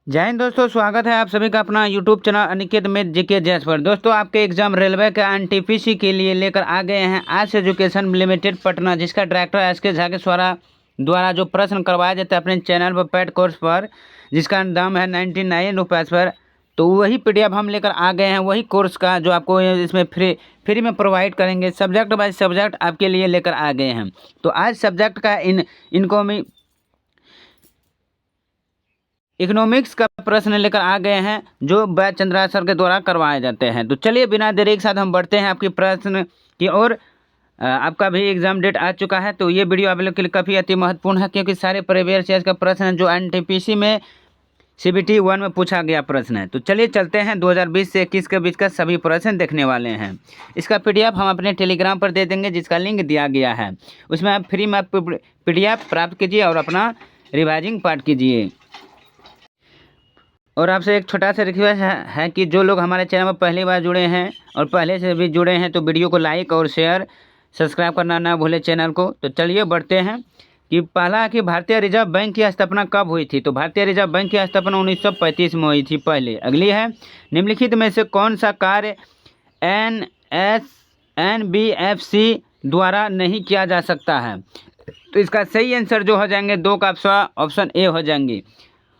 जय हिंद दोस्तों, स्वागत है आप सभी का अपना यूट्यूब चैनल अनिकेत में जीके जैस पर। दोस्तों, आपके एग्जाम रेलवे के एनटीपीसी के लिए लेकर आ गए हैं आज एजुकेशन लिमिटेड पटना, जिसका डायरेक्टर एसके झा के द्वारा जो प्रश्न करवाया जाता है अपने चैनल पर पेड कोर्स पर, जिसका दाम है 99 रुपये पर। तो वही पीडीएफ हम लेकर आ गए हैं, वही कोर्स का जो आपको इसमें फ्री में प्रोवाइड करेंगे। सब्जेक्ट बाय सब्जेक्ट आपके लिए लेकर आ गए हैं। तो आज सब्जेक्ट का इकोनॉमिक्स का प्रश्न लेकर आ गए हैं, जो बैच चंद्रा सर के द्वारा करवाए जाते हैं। तो चलिए बिना देरी के साथ हम बढ़ते हैं आपके प्रश्न की ओर। आपका भी एग्जाम डेट आ चुका है, तो ये वीडियो आप लोग के लिए काफ़ी अति महत्वपूर्ण है, क्योंकि सारे प्रीवियस ईयर का प्रश्न है जो एनटीपीसी में CBT 1 में पूछा गया प्रश्न है। तो चलिए चलते हैं 2020 से 21 के बीच का सभी प्रश्न देखने वाले हैं। इसका PDF हम अपने टेलीग्राम पर दे देंगे, जिसका लिंक दिया गया है। उसमें आप फ्री में PDF प्राप्त कीजिए और अपना रिवाइजिंग पार्ट कीजिए। और आपसे एक छोटा सा रिक्वेस्ट है कि जो लोग हमारे चैनल पर पहली बार जुड़े हैं और पहले से भी जुड़े हैं, तो वीडियो को लाइक और शेयर सब्सक्राइब करना ना भूलें चैनल को। तो चलिए बढ़ते हैं कि पहला कि भारतीय रिजर्व बैंक की स्थापना कब हुई थी। तो भारतीय रिजर्व बैंक की स्थापना 1935 में हुई थी पहले। अगली है, निम्नलिखित में से कौन सा कार्य NBFC द्वारा नहीं किया जा सकता है। तो इसका सही आंसर जो हो जाएंगे दो का ऑप्शन ए हो जाएंगे,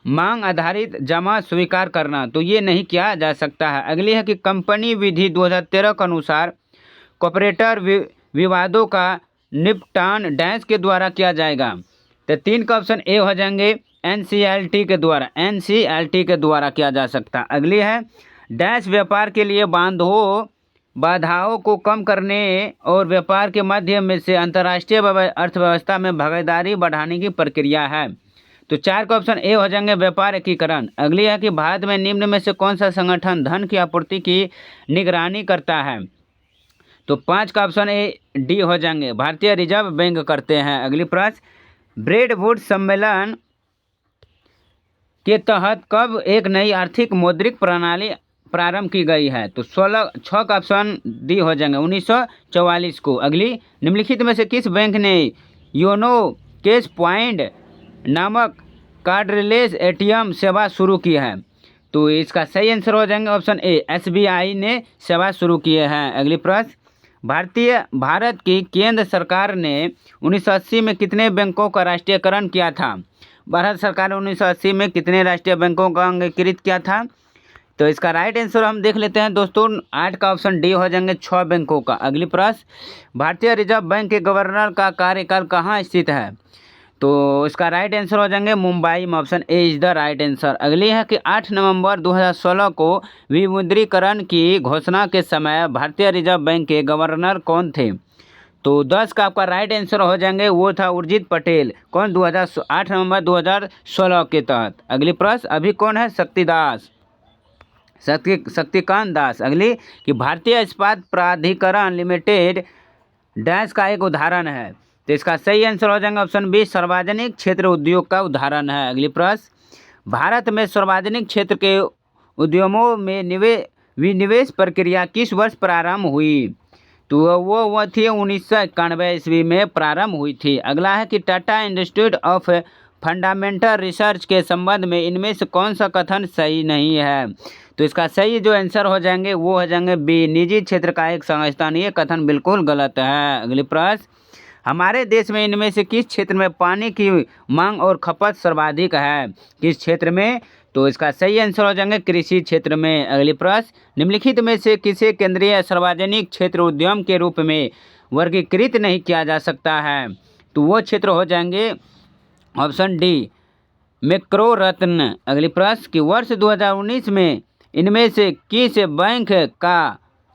मांग आधारित जमा स्वीकार करना। तो ये नहीं किया जा सकता है। अगली है कि कंपनी विधि 2013 के अनुसार कॉर्पोरेटर विवादों का निपटान डैश के द्वारा किया जाएगा। तो 3 का ऑप्शन ए हो जाएंगे, NCLT के द्वारा किया जा सकता है। अगली है, डैश व्यापार के लिए बाधाओं को कम करने और व्यापार के माध्यम में से अंतर्राष्ट्रीय अर्थव्यवस्था में भागीदारी बढ़ाने की प्रक्रिया है। तो 4 का ऑप्शन ए हो जाएंगे, व्यापार एकीकरण। अगली है कि भारत में निम्न में से कौन सा संगठन धन की आपूर्ति की निगरानी करता है। तो 5 का ऑप्शन ए डी हो जाएंगे, भारतीय रिजर्व बैंक करते हैं। अगली प्रश्न, ब्रेड वुड सम्मेलन के तहत कब एक नई आर्थिक मौद्रिक प्रणाली प्रारंभ की गई है। तो 6 का ऑप्शन डी हो जाएंगे, 1944 को। अगली, निम्नलिखित में से किस बैंक ने योनो कैश पॉइंट नामक कार्डलेस ATM सेवा शुरू की है। तो इसका सही आंसर हो जाएंगे ऑप्शन ए, SBI ने सेवा शुरू किए हैं। अगली प्रश्न, भारत की केंद्र सरकार ने 1980 में कितने बैंकों का राष्ट्रीयकरण किया था। भारत सरकार ने 1980 में कितने राष्ट्रीय बैंकों का अंगीकृत किया था। तो इसका राइट आंसर हम देख लेते हैं दोस्तों, 8 का ऑप्शन डी हो जाएंगे, 6 बैंकों का। अगली प्रश्न, भारतीय रिजर्व बैंक के गवर्नर का कार्यकाल कहाँ स्थित है। तो इसका राइट आंसर हो जाएंगे मुंबई में, option A is the right answer. अगली है कि 8 नवंबर 2016 को विमुद्रीकरण की घोषणा के समय भारतीय रिजर्व बैंक के गवर्नर कौन थे। तो 10 का आपका राइट आंसर हो जाएंगे, वो था उर्जित पटेल। कौन, 8 नवंबर 2016 के तहत। अगली प्रश्न, अभी कौन है शक्तिकांत दास। अगली कि भारतीय इस्पात प्राधिकरण लिमिटेड डैश का एक उदाहरण है। तो इसका सही आंसर हो जाएगा ऑप्शन बी, सार्वजनिक क्षेत्र उद्योग का उदाहरण है। अगली प्रश्न, भारत में सार्वजनिक क्षेत्र के उद्यमों में विनिवेश प्रक्रिया किस वर्ष प्रारंभ हुई। तो वो थी 1991 ईस्वी में प्रारंभ हुई थी। अगला है कि Tata institute of fundamental research के संबंध में इनमें से कौन सा कथन सही नहीं है। तो इसका सही जो आंसर हो जाएंगे वो हो जाएंगे बी, निजी क्षेत्र का एक संस्थान। ये कथन बिल्कुल गलत है। अगली प्रश्न, हमारे देश में इनमें से किस क्षेत्र में पानी की मांग और खपत सर्वाधिक है। किस क्षेत्र में। तो इसका सही आंसर हो जाएंगे कृषि क्षेत्र में। अगली प्रश्न, निम्नलिखित में से किसे केंद्रीय सार्वजनिक क्षेत्र उद्यम के रूप में वर्गीकृत नहीं किया जा सकता है। तो वो क्षेत्र हो जाएंगे ऑप्शन डी, मैक्रो रत्न। अगली प्रश्न, कि वर्ष 2019 में इनमें से किस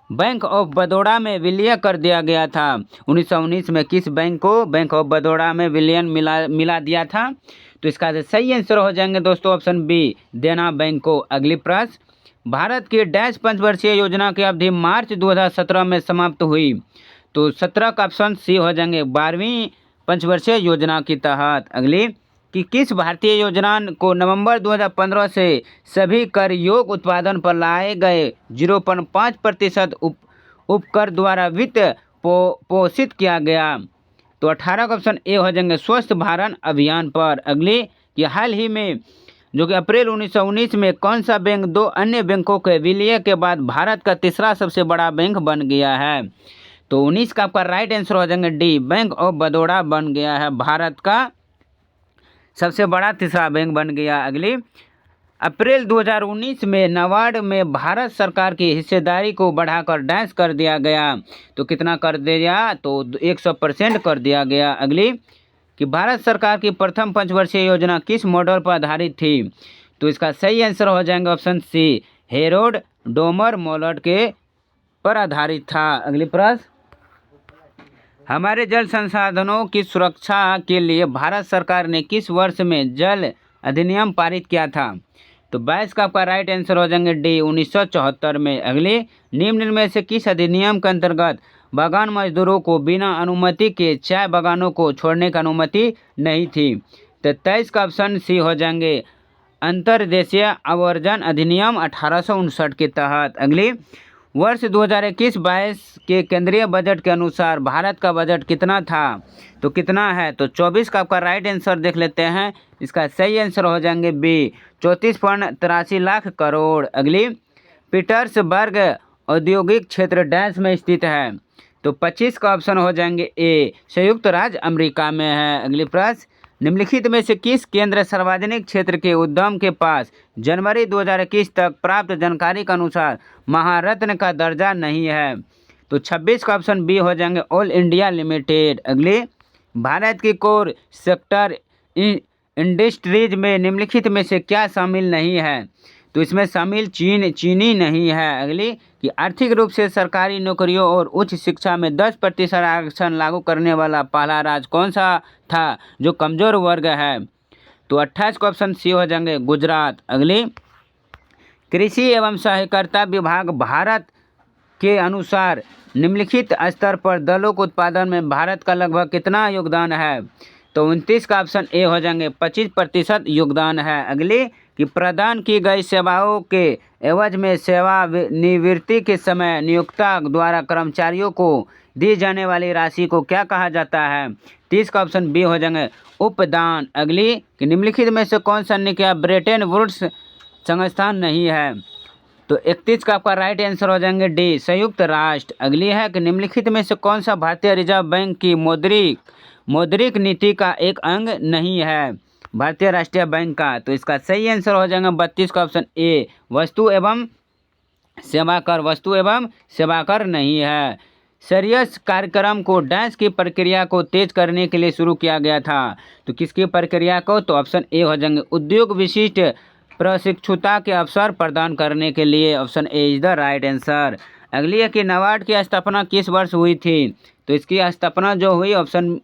बैंक ऑफ बड़ौदा में विलय कर दिया गया था। 1919 में किस बैंक को बैंक ऑफ बड़ौदा में विलयन मिला दिया था। तो इसका सही आंसर हो जाएंगे दोस्तों ऑप्शन बी, देना बैंक को। अगली प्रश्न, भारत की डैश पंचवर्षीय योजना की अवधि मार्च 2017 में समाप्त हुई। तो 17 का ऑप्शन सी हो जाएंगे, 12वीं पंचवर्षीय योजना के तहत। अगली, कि किस भारतीय योजना को नवंबर 2015 से सभी कर योग्य उत्पादन पर लाए गए 0.5% उपकर द्वारा वित्त पोषित किया गया। तो 18 का ऑप्शन ए हो जाएंगे, स्वस्थ भारत अभियान पर। अगली, कि हाल ही में जो कि अप्रैल 1919 में कौन सा बैंक दो अन्य बैंकों के विलय के बाद भारत का तीसरा सबसे बड़ा बैंक बन गया है? तो 19 का आपका राइट आंसर हो जाएंगे डी, बैंक ऑफ बड़ौदा बन गया है, भारत का सबसे बड़ा तीसरा बैंक बन गया। अगली, अप्रैल 2019 में नाबार्ड में भारत सरकार की हिस्सेदारी को बढ़ाकर डैश कर दिया गया। तो कितना कर दिया? तो 100% कर दिया गया। अगली, कि भारत सरकार की प्रथम पंचवर्षीय योजना किस मॉडल पर आधारित थी? तो इसका सही आंसर हो जाएंगे option C, Harrod Domar model के पर आधारित था। अगली प्रश्न, हमारे जल संसाधनों की सुरक्षा के लिए भारत सरकार ने किस वर्ष में जल अधिनियम पारित किया था? तो 22 का आपका राइट आंसर हो जाएंगे डी, 1974 में। अगले, निम्न में से किस अधिनियम के अंतर्गत बागान मजदूरों को बिना अनुमति के चाय बागानों को छोड़ने की अनुमति नहीं थी? तो 23 का ऑप्शन सी हो जाएंगे, अंतर्देशीय आवर्जन अधिनियम 1859 के तहत। अगली, वर्ष 2021-22 के केंद्रीय बजट के अनुसार भारत का बजट कितना था? तो कितना है? तो 24 का आपका राइट आंसर देख लेते हैं। इसका सही आंसर हो जाएंगे बी, 34.83 लाख करोड़। अगली, पीटर्सबर्ग औद्योगिक क्षेत्र डैश में स्थित है? तो 25 का ऑप्शन हो जाएंगे ए, संयुक्त राज्य अमेरिका में है। अगली प्रश्न, निम्नलिखित में से किस केंद्र सार्वजनिक क्षेत्र के उद्यम के पास जनवरी 2021 तक प्राप्त जानकारी के अनुसार महारत्न का दर्जा नहीं है? तो 26 का ऑप्शन बी हो जाएंगे, ऑल इंडिया लिमिटेड। अगले, भारत की कोर सेक्टर इंडस्ट्रीज में निम्नलिखित में से क्या शामिल नहीं है? तो इसमें शामिल चीनी नहीं है। अगली, कि आर्थिक रूप से सरकारी नौकरियों और उच्च शिक्षा में 10% आरक्षण लागू करने वाला पहला राज्य कौन सा था जो कमजोर वर्ग है? तो 28 का ऑप्शन सी हो जाएंगे, गुजरात। अगली, कृषि एवं सहकारिता विभाग भारत के अनुसार निम्नलिखित स्तर पर दलों के उत्पादन में भारत का लगभग कितना योगदान है? तो 29 का ऑप्शन ए हो जाएंगे, 25% योगदान है। अगली, कि प्रदान की गई सेवाओं के एवज में सेवानिवृत्ति के समय नियोक्ता द्वारा कर्मचारियों को दी जाने वाली राशि को क्या कहा जाता है? 30 का ऑप्शन बी हो जाएंगे, उपदान। अगली, कि निम्नलिखित में से कौन सा निकाय ब्रेटन वुड्स संस्थान नहीं है? तो 31 का आपका राइट आंसर हो जाएंगे डी, संयुक्त राष्ट्र। अगली है कि निम्नलिखित में से कौन सा भारतीय रिजर्व बैंक की मौद्रिक नीति का एक अंग नहीं है भारतीय राष्ट्रीय बैंक का? तो इसका सही आंसर हो जाएगा 32 का ऑप्शन ए, वस्तु एवं सेवा कर नहीं है। सरियस कार्यक्रम को डैश की प्रक्रिया को तेज करने के लिए शुरू किया गया था? तो किसकी प्रक्रिया को? तो ऑप्शन ए हो जाएंगे, उद्योग विशिष्ट प्रशिक्षुता के अवसर प्रदान करने के लिए। Option A is the right answer. अगली है कि नाबार्ड की स्थापना किस वर्ष हुई थी? तो इसकी स्थापना जो हुई ऑप्शन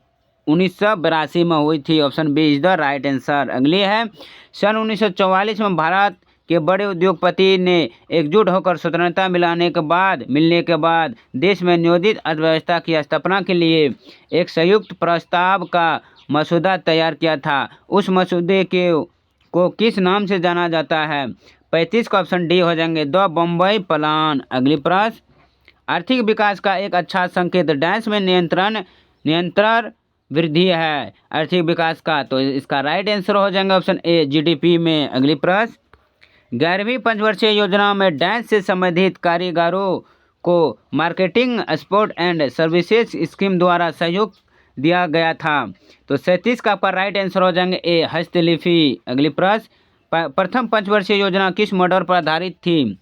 1982 में हुई थी। Option B is the right answer. अगली है, सन 1944 में भारत के बड़े उद्योगपति ने एकजुट होकर स्वतंत्रता मिलने के बाद देश में नियोजित अर्थव्यवस्था की स्थापना के लिए एक संयुक्त प्रस्ताव का मसौदा तैयार किया था। उस मसौदे को किस नाम से जाना जाता है? 35 का ऑप्शन डी हो जाएंगे, द बम्बई प्लान। अगली प्रश्न, आर्थिक विकास का एक अच्छा संकेत डैश में नियंत्रण वृद्धि है आर्थिक विकास का? तो इसका राइट आंसर हो जाएगा ऑप्शन ए, जीडीपी में। अगली प्रश्न, 11वीं पंचवर्षीय योजना में डैश से संबंधित कारीगरों को marketing export and services scheme द्वारा सहयोग दिया गया था? तो 37 का आपका राइट आंसर हो जाएंगे ए, हस्तलिपि। अगली प्रश्न, प्रथम पंचवर्षीय योजना किस मॉडल पर आधारित थी?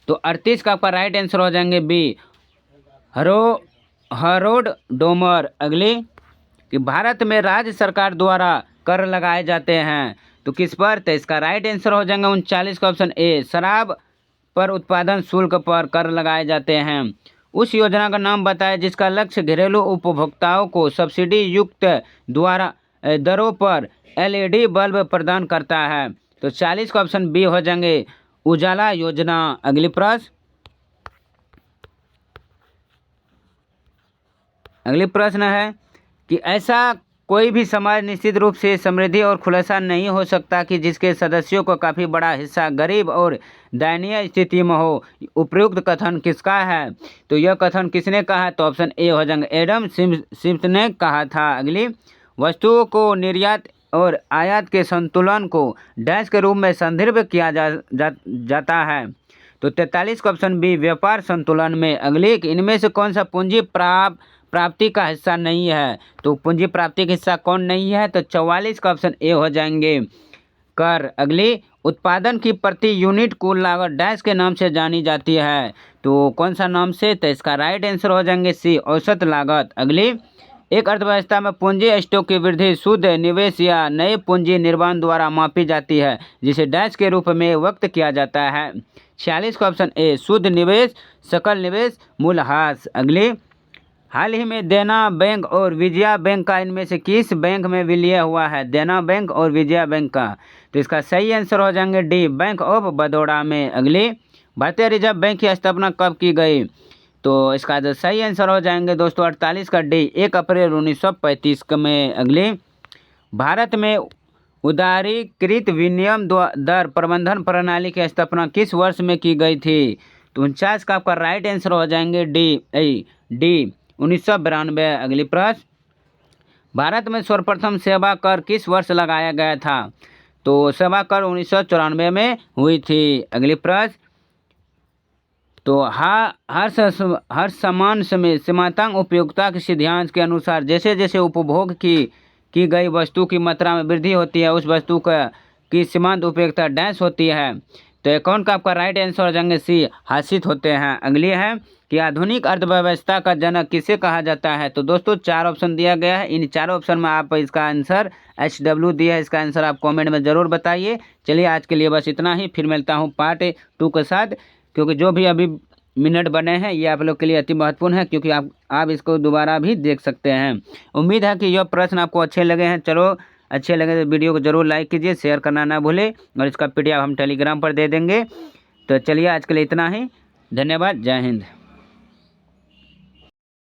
तो 38 का आपका राइट आंसर हो जाएंगे बी, हेरोल्ड डोमर। अगली, कि भारत में राज्य सरकार द्वारा कर लगाए जाते हैं तो किस पर? तो इसका राइट आंसर हो जाएगा 39 का ऑप्शन ए, शराब पर उत्पादन शुल्क पर कर लगाए जाते हैं। उस योजना का नाम बताएं जिसका लक्ष्य घरेलू उपभोक्ताओं को सब्सिडी युक्त दरों पर एलईडी बल्ब प्रदान करता है? तो 40 का ऑप्शन बी हो जाएंगे, उजाला योजना। अगली प्रश्न है कि ऐसा कोई भी समाज निश्चित रूप से समृद्धि और खुलासा नहीं हो सकता कि जिसके सदस्यों का काफ़ी बड़ा हिस्सा गरीब और दयनीय स्थिति में हो। उपयुक्त कथन किसका है? तो यह कथन किसने कहा है? तो ऑप्शन ए हो जाएंगे, एडम स्मिथ ने कहा था। अगली, वस्तुओं को निर्यात और आयात के संतुलन को डैश के रूप में संदर्भित किया जाता है। तो 43 का ऑप्शन बी व्यापार संतुलन में अगले इनमें से कौन सा पूंजी प्राप्ति का हिस्सा नहीं है? तो पूंजी प्राप्ति का हिस्सा कौन नहीं है? तो 44 का ऑप्शन ए हो जाएंगे कर। अगली उत्पादन की प्रति यूनिट कुल लागत डैश के नाम से जानी जाती है। तो कौन सा नाम से? तो इसका राइट आंसर हो जाएंगे सी औसत लागत। अगली एक अर्थव्यवस्था में पूंजी स्टॉक की वृद्धि शुद्ध निवेश या नए पूंजी निर्माण द्वारा मापी जाती है जिसे डैश के रूप में व्यक्त किया जाता है। 46 का ऑप्शन ए शुद्ध निवेश सकल निवेश मूल्यह्रास। अगली हाल ही में देना बैंक और विजया बैंक का इनमें से किस बैंक में विलय हुआ है? देना बैंक और विजया बैंक का। तो इसका सही आंसर हो जाएंगे डी बैंक ऑफ बड़ौदा में। अगली भारतीय रिजर्व बैंक की स्थापना कब की गई? तो इसका जो सही आंसर हो जाएंगे दोस्तों 48 का डी 1 अप्रैल 1935 में। अगली भारत में उदारीकृत विनिमय दर प्रबंधन प्रणाली की स्थापना किस वर्ष में की गई थी? तो 49 का आपका राइट आंसर हो जाएंगे डी 1992। अगली प्रश्न भारत में सर्वप्रथम सेवा कर किस वर्ष लगाया गया था? तो सेवा कर 1994 में हुई थी। अगली प्रश्न तो हर समान समय सीमांत उपयोगिता के सिद्धांत के अनुसार जैसे जैसे उपभोग की गई वस्तु की मात्रा में वृद्धि होती है उस वस्तु की सीमांत उपयोगिता डैश होती है। तो कौन का आपका राइट आंसर हो जाएंगे सी हासिल होते हैं। अगली है कि आधुनिक अर्थव्यवस्था का जनक किसे कहा जाता है? तो दोस्तों 4 ऑप्शन दिया गया है, इन चारों ऑप्शन में आप इसका आंसर HW दिया है, इसका आंसर आप कमेंट में ज़रूर बताइए। चलिए आज के लिए बस इतना ही, फिर मिलता हूँ पार्ट 2 के साथ, क्योंकि जो भी अभी मिनट बने हैं ये आप लोग के लिए अति महत्वपूर्ण है, क्योंकि आप इसको दोबारा भी देख सकते हैं। उम्मीद है कि यह प्रश्न आपको अच्छे लगे हैं। चलो अच्छे लगे तो वीडियो को जरूर लाइक कीजिए, शेयर करना ना भूलें, और इसका PDF हम टेलीग्राम पर दे देंगे। तो चलिए आज के लिए इतना ही, धन्यवाद, जय हिंद।